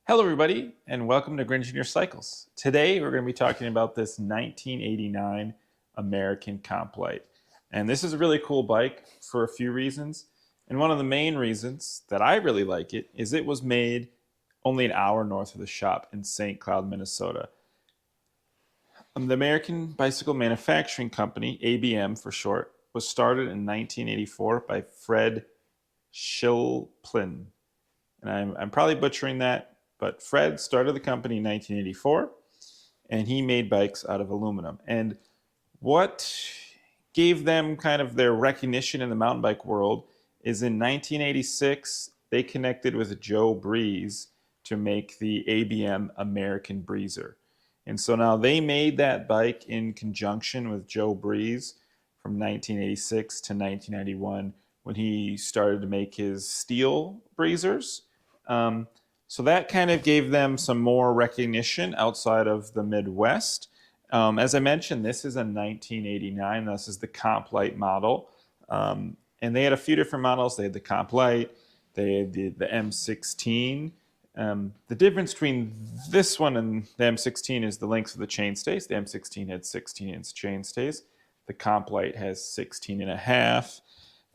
Hello everybody and welcome to Gringineer Cycles. Today we're going to be talking about this 1989 American Comp Lite. And this is a really cool bike for a few reasons. And one of the main reasons that I really like it is it was made only an hour north of the shop in St. Cloud, Minnesota. The American Bicycle Manufacturing Company, ABM for short, was started in 1984 by Fred Schilplin. And I'm probably butchering that, but Fred started the company in 1984, and he made bikes out of aluminum. And what gave them kind of their recognition in the mountain bike world is in 1986, they connected with Joe Breeze to make the ABM American Breezer. And so now they made that bike in conjunction with Joe Breeze from 1986 to 1991 when he started to make his steel breezers. So that kind of gave them some more recognition outside of the Midwest. As I mentioned, this is a 1989. This is the Comp Lite model. And they had a few different models. They had the Comp Lite. They had the M16. The difference between this one and the M16 is the length of the chainstays. The M16 had 16-inch chainstays. The Comp Lite has 16 and a half.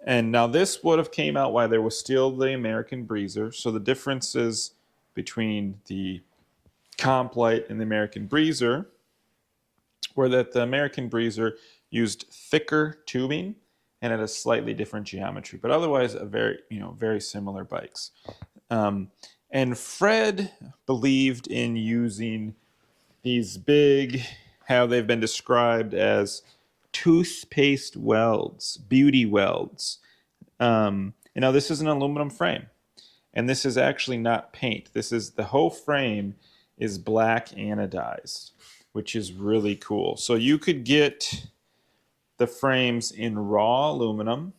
And now this would have came out while there was still the American Breezer. So the differences between the Comp Lite and the American Breezer were that the American Breezer used thicker tubing and had a slightly different geometry, but otherwise a very similar bikes. And Fred believed in using these big, how they've been described as toothpaste welds, beauty welds. This is an aluminum frame, and this is actually not paint. The whole frame is black anodized, which is really cool. So you could get the frames in raw aluminum,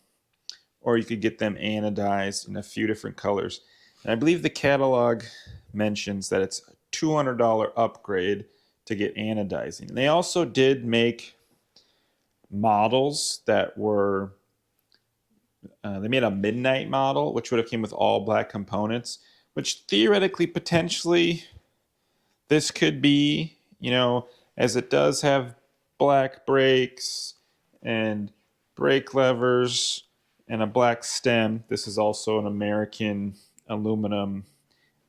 or you could get them anodized in a few different colors. And I believe the catalog mentions that it's a $200 upgrade to get anodizing. And they also did make models that were they made a midnight model, which would have came with all black components, which theoretically, potentially, this could be, as it does have black brakes and brake levers and a black stem. This is also an American aluminum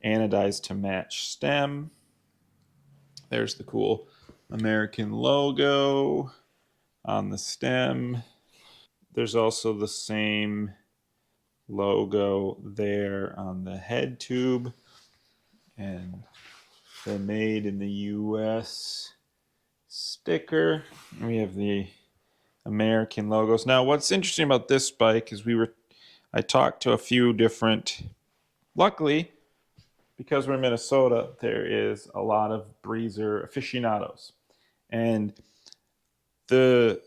anodized to match stem. There's the cool American logo on the stem. There's also the same logo there on the head tube, and the made in the US sticker. We have the American logos. Now, what's interesting about this bike is I talked to a few different, luckily, because we're in Minnesota, there is a lot of breezer aficionados. And the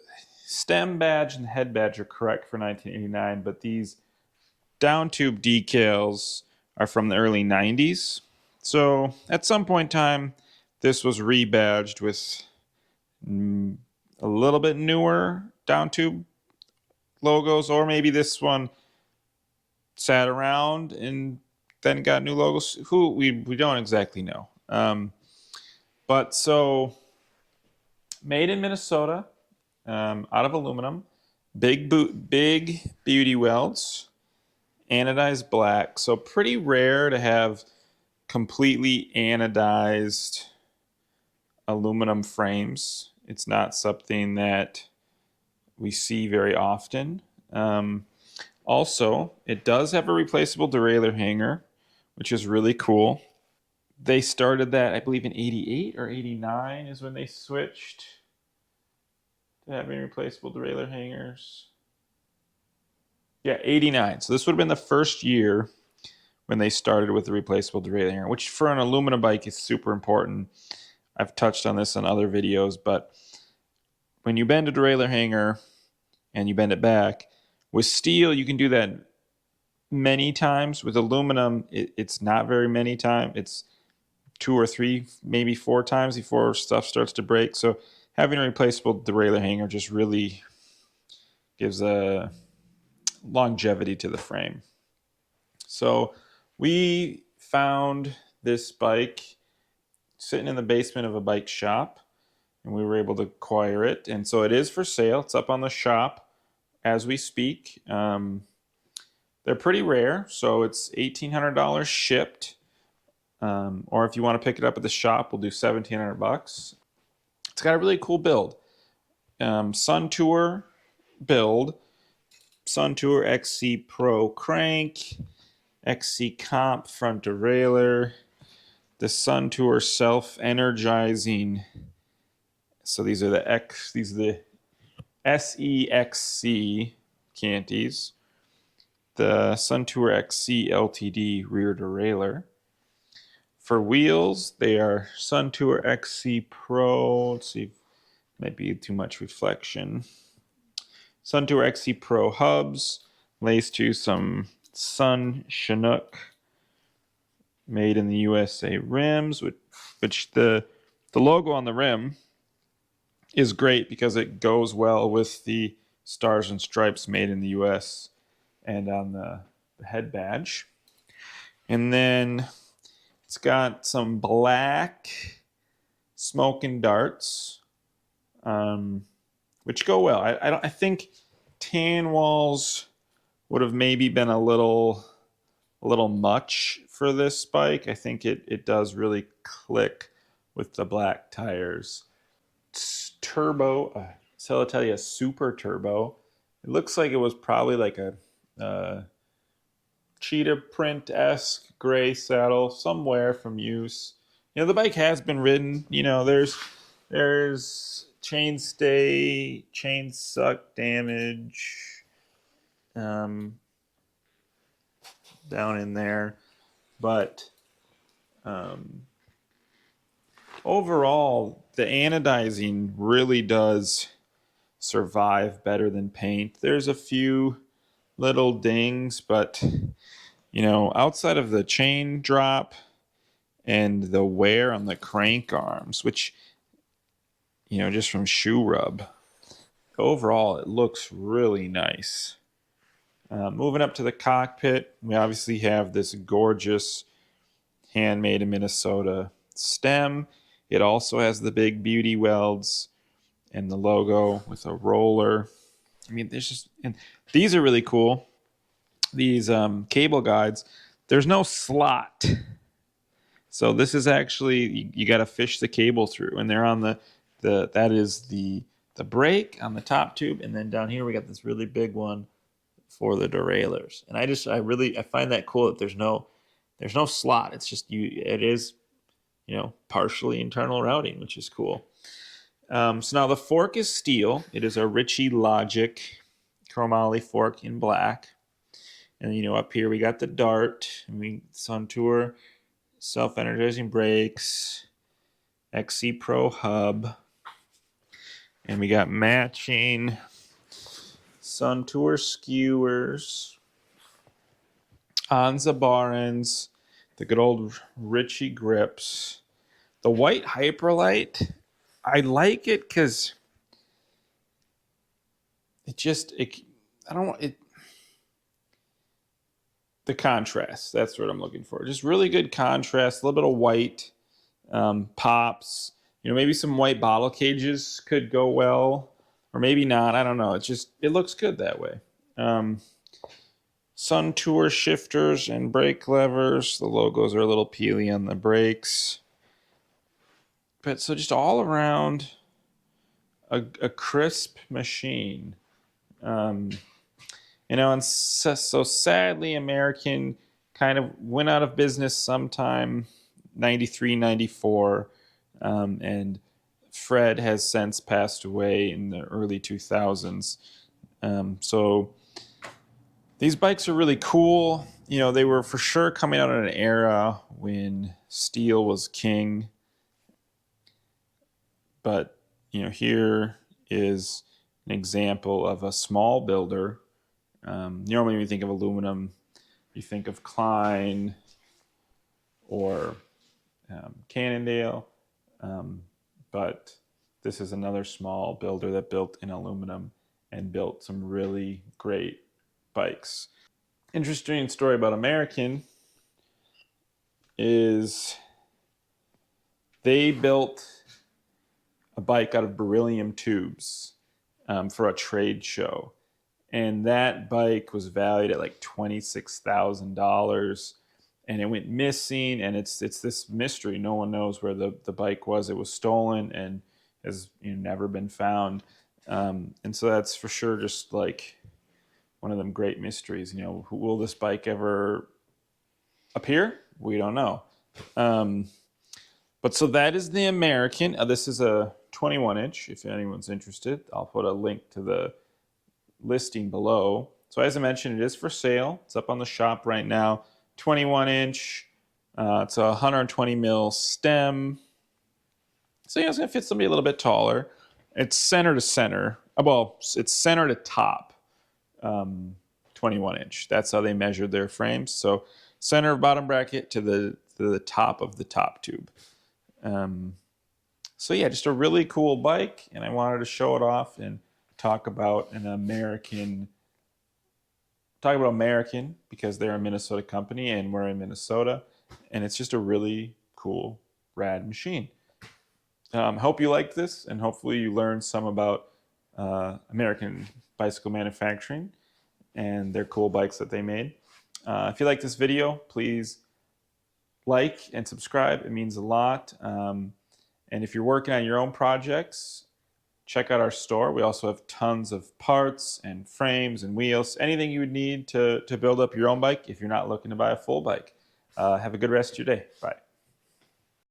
stem badge and head badge are correct for 1989, but these down tube decals are from the early 90s. So at some point in time, this was rebadged with a little bit newer down tube logos, or maybe this one sat around and then got new logos. We don't exactly know. But so made in Minnesota, out of aluminum, big beauty welds, anodized black. So pretty rare to have completely anodized aluminum frames. It's not something that we see very often. Also, it does have a replaceable derailleur hanger, which is really cool. They started that, I believe, in 88 or 89 is when they switched to having replaceable derailleur hangers. Yeah, 89. So this would have been the first year when they started with the replaceable derailleur hanger, which for an aluminum bike is super important. I've touched on this in other videos, but when you bend a derailleur hanger and you bend it back, with steel, you can do that many times. With aluminum, it's not very many times. It's 2 or 3, maybe 4 times before stuff starts to break. So having a replaceable derailleur hanger just really gives a longevity to the frame. So we found this bike sitting in the basement of a bike shop, and we were able to acquire it. And so it is for sale. It's up on the shop as we speak. They're pretty rare, so it's $1,800 shipped. Or if you want to pick it up at the shop, we'll do $1,700. It's got a really cool build. Sun Tour build, Sun Tour XC Pro crank, XC Comp front derailleur, the Sun Tour self-energizing. So these are the SEXC canties, the Sun Tour XC LTD rear derailleur. For wheels, they are Sun Tour XC Pro. Let's see, might be too much reflection. Sun Tour XC Pro hubs, laced to some Sun Chinook made in the USA rims, which the logo on the rim is great because it goes well with the stars and stripes made in the US and on the head badge. And then it's got some black smoking darts, which go well. I think tan walls would have maybe been a little much for this bike. I think it does really click with the black tires. It's turbo, so I'll tell you, a super turbo. It looks like it was probably like a cheetah print-esque gray saddle somewhere from use. You know, the bike has been ridden. You know, there's chainstay, chain suck damage down in there, but overall the anodizing really does survive better than paint. There's a few little dings, but you know, outside of the chain drop and the wear on the crank arms, which, you know, just from shoe rub, overall it looks really nice. Moving up to the cockpit, we obviously have this gorgeous handmade in Minnesota stem. It also has the big beauty welds and the logo with a roller. I mean, and these are really cool. These cable guides, there's no slot. So this is actually, you got to fish the cable through, and they're on that is the brake on the top tube, and then down here we got this really big one for the derailleurs. And I find that cool that there's no slot. It's just it is, you know, partially internal routing, which is cool. So now the fork is steel. It is a Ritchie Logic chromoly fork in black. And, you know, up here we got the dart. Sun Tour self-energizing brakes, XC Pro hub. And we got matching Sun Tour skewers, Anza bar ends, the good old Ritchie grips. The white Hyperlite, I like it because the contrast, that's what I'm looking for. Just really good contrast, a little bit of white pops. You know, maybe some white bottle cages could go well, or maybe not. I don't know. It looks good that way. Sun Tour shifters and brake levers. The logos are a little peely on the brakes. But so just all around a crisp machine. You know, and so sadly, American kind of went out of business sometime 93, 94. And Fred has since passed away in the early 2000s. So these bikes are really cool. You know, they were for sure coming out in an era when steel was king. But, you know, here is an example of a small builder. Normally when you think of aluminum, you think of Klein or Cannondale. But this is another small builder that built in aluminum and built some really great bikes. Interesting story about American is they built a bike out of beryllium tubes for a trade show. And that bike was valued at like $26,000. And it went missing, and it's this mystery. No one knows where the bike was. It was stolen and has never been found. And so that's for sure just like one of them great mysteries. Will this bike ever appear? We don't know. But so that is the American. This is a 21-inch, if anyone's interested. I'll put a link to the listing below. So as I mentioned, it is for sale. It's up on the shop right now. 21-inch. It's a 120 mil stem. So it's going to fit somebody a little bit taller. It's center to center. Well, it's center to top. 21-inch. That's how they measured their frames. So center of bottom bracket to the top of the top tube. So yeah, just a really cool bike, and I wanted to show it off and talk about American because they're a Minnesota company and we're in Minnesota, and it's just a really cool, rad machine. Hope you liked this, and hopefully you learned some about American bicycle manufacturing and their cool bikes that they made. If you like this video, please like and subscribe. It means a lot. And if you're working on your own projects, check out our store. We also have tons of parts and frames and wheels, anything you would need to build up your own bike if you're not looking to buy a full bike. Have a good rest of your day. Bye.